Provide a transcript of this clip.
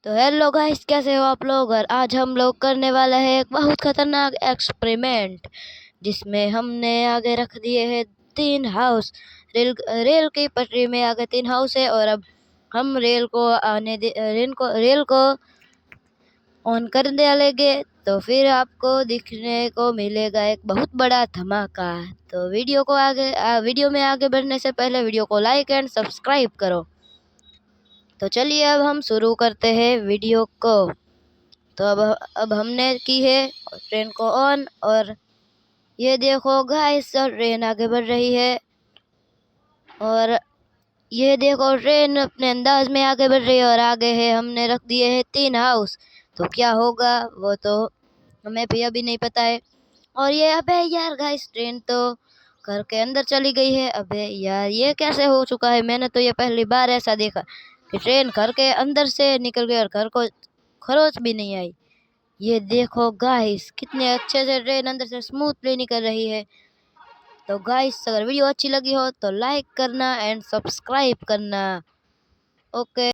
तो hello guys, कैसे हो आप लोग। और आज हम लोग करने वाला है एक बहुत खतरनाक एक्सपेरिमेंट, जिसमें हमने आगे रख दिए हैं 3 हाउस। रेल की पटरी में आगे 3 हाउस है, और अब हम रेल को ऑन कर डालेंगे तो फिर आपको दिखने को मिलेगा एक बहुत बड़ा धमाका। तो वीडियो में आगे बढ़ने से पहले वीडियो को लाइक एंड सब्सक्राइब करो। तो चलिए अब हम शुरू करते हैं वीडियो को। तो अब हमने की है ट्रेन को ऑन, और ये देखो गाइस, ट्रेन आगे बढ़ रही है। और ये देखो ट्रेन अपने अंदाज में आगे बढ़ रही है, और आगे है हमने रख दिए हैं 3 हाउस। तो क्या होगा वो तो हमें भी अभी नहीं पता है। और ये अबे यार गाइस, ट्रेन तो घर के अंदर चली गई है। अबे यार, ये कैसे हो चुका है। मैंने तो ये पहली बार ऐसा देखा कि ट्रेन घर के अंदर से निकल गई और घर को खरोच भी नहीं आई। ये देखो गाइस, कितने अच्छे से ट्रेन अंदर से स्मूथली निकल रही है। तो गाइस, अगर वीडियो अच्छी लगी हो तो लाइक करना एंड सब्सक्राइब करना। ओके।